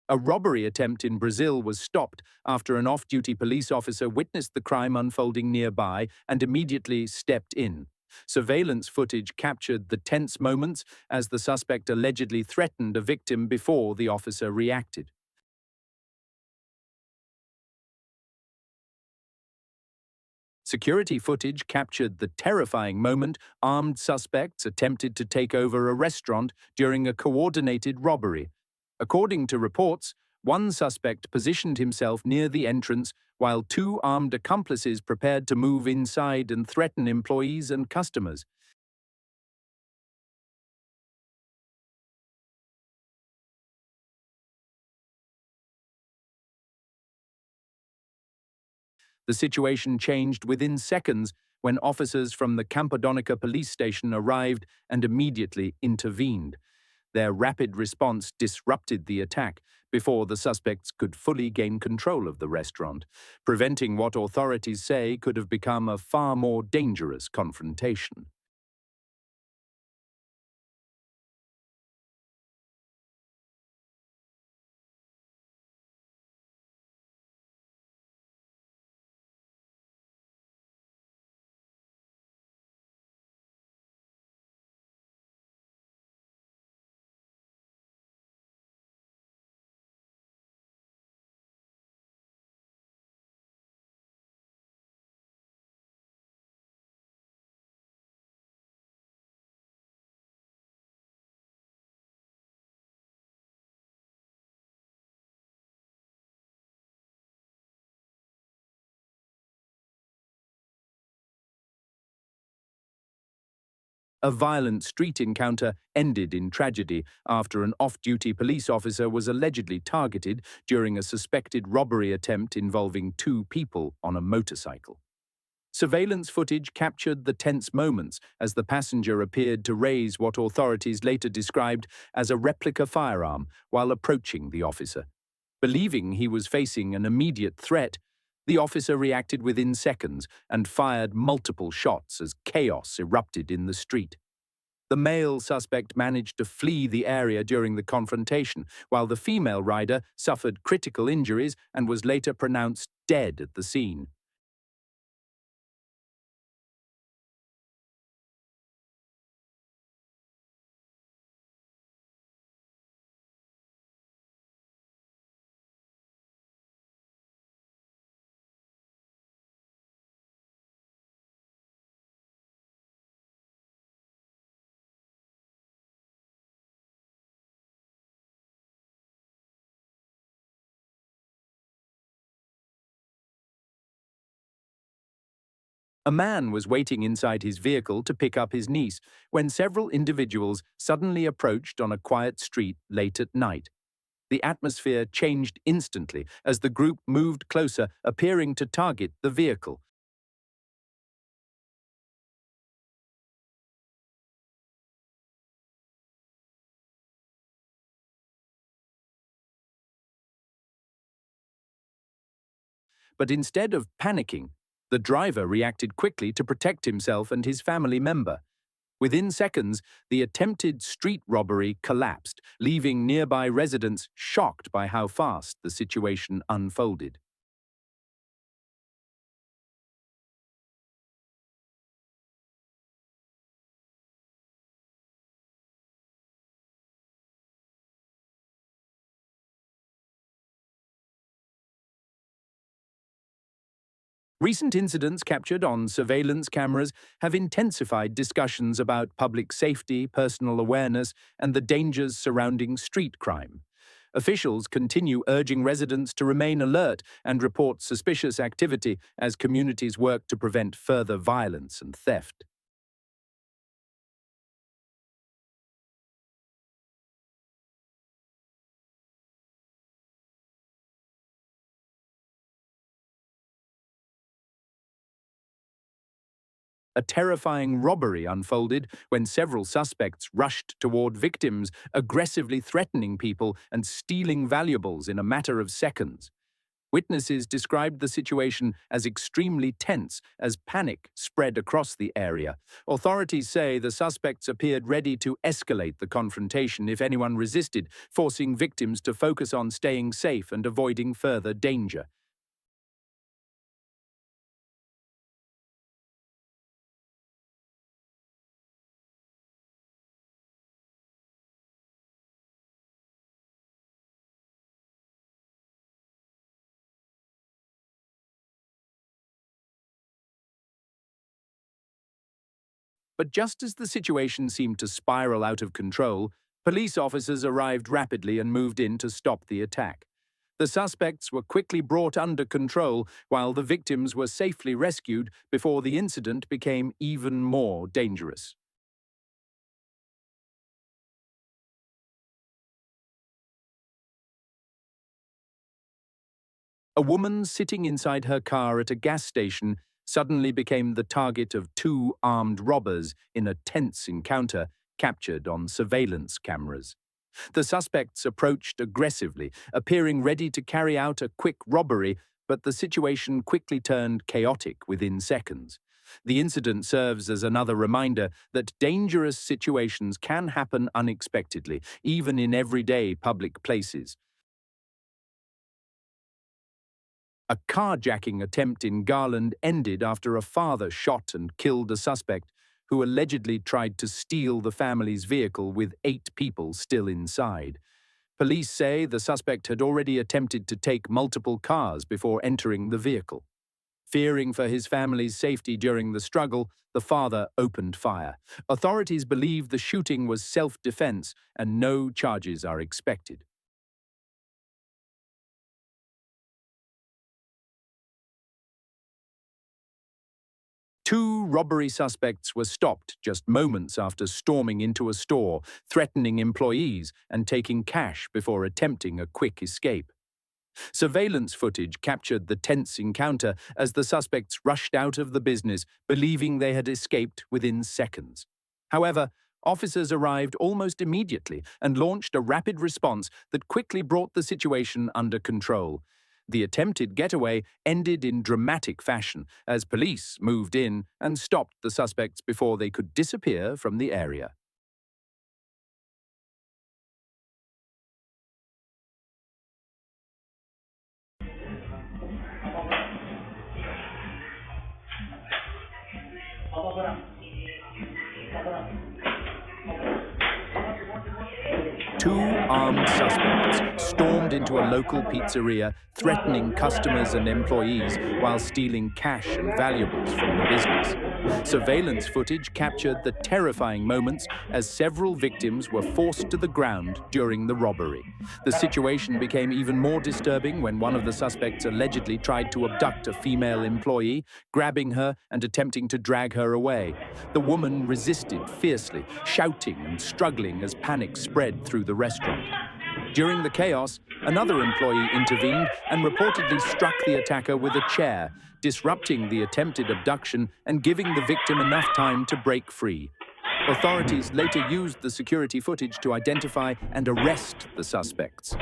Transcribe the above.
A robbery attempt in Brazil was stopped after an off-duty police officer witnessed the crime unfolding nearby and immediately stepped in. Surveillance footage captured the tense moments as the suspect allegedly threatened a victim before the officer reacted. Security footage captured the terrifying moment armed suspects attempted to take over a restaurant during a coordinated robbery. According to reports, one suspect positioned himself near the entrance while two armed accomplices prepared to move inside and threaten employees and customers. The situation changed within seconds when officers from the Campodónica police station arrived and immediately intervened. Their rapid response disrupted the attack before the suspects could fully gain control of the restaurant, preventing what authorities say could have become a far more dangerous confrontation. A violent street encounter ended in tragedy after an off-duty police officer was allegedly targeted during a suspected robbery attempt involving two people on a motorcycle. Surveillance footage captured the tense moments as the passenger appeared to raise what authorities later described as a replica firearm while approaching the officer. Believing he was facing an immediate threat, the officer reacted within seconds and fired multiple shots as chaos erupted in the street. The male suspect managed to flee the area during the confrontation, while the female rider suffered critical injuries and was later pronounced dead at the scene. A man was waiting inside his vehicle to pick up his niece when several individuals suddenly approached on a quiet street late at night. The atmosphere changed instantly as the group moved closer, appearing to target the vehicle. But instead of panicking, the driver reacted quickly to protect himself and his family member. Within seconds, the attempted street robbery collapsed, leaving nearby residents shocked by how fast the situation unfolded. Recent incidents captured on surveillance cameras have intensified discussions about public safety, personal awareness, and the dangers surrounding street crime. Officials continue urging residents to remain alert and report suspicious activity as communities work to prevent further violence and theft. A terrifying robbery unfolded when several suspects rushed toward victims, aggressively threatening people and stealing valuables in a matter of seconds. Witnesses described the situation as extremely tense as panic spread across the area. Authorities say the suspects appeared ready to escalate the confrontation if anyone resisted, forcing victims to focus on staying safe and avoiding further danger. But just as the situation seemed to spiral out of control, police officers arrived rapidly and moved in to stop the attack. The suspects were quickly brought under control while the victims were safely rescued before the incident became even more dangerous. A woman sitting inside her car at a gas station suddenly became the target of two armed robbers in a tense encounter captured on surveillance cameras. The suspects approached aggressively, appearing ready to carry out a quick robbery, but the situation quickly turned chaotic within seconds. The incident serves as another reminder that dangerous situations can happen unexpectedly, even in everyday public places. A carjacking attempt in Garland ended after a father shot and killed a suspect who allegedly tried to steal the family's vehicle with 8 people still inside. Police say the suspect had already attempted to take multiple cars before entering the vehicle. Fearing for his family's safety during the struggle, the father opened fire. Authorities believe the shooting was self-defense and no charges are expected. Two robbery suspects were stopped just moments after storming into a store, threatening employees and taking cash before attempting a quick escape. Surveillance footage captured the tense encounter as the suspects rushed out of the business, believing they had escaped within seconds. However, officers arrived almost immediately and launched a rapid response that quickly brought the situation under control. The attempted getaway ended in dramatic fashion as police moved in and stopped the suspects before they could disappear from the area. Two armed suspects stormed into a local pizzeria, threatening customers and employees while stealing cash and valuables from the business. Surveillance footage captured the terrifying moments as several victims were forced to the ground during the robbery. The situation became even more disturbing when one of the suspects allegedly tried to abduct a female employee, grabbing her and attempting to drag her away. The woman resisted fiercely, shouting and struggling as panic spread through the restaurant. During the chaos, another employee intervened and reportedly struck the attacker with a chair, disrupting the attempted abduction and giving the victim enough time to break free. Authorities later used the security footage to identify and arrest the suspects.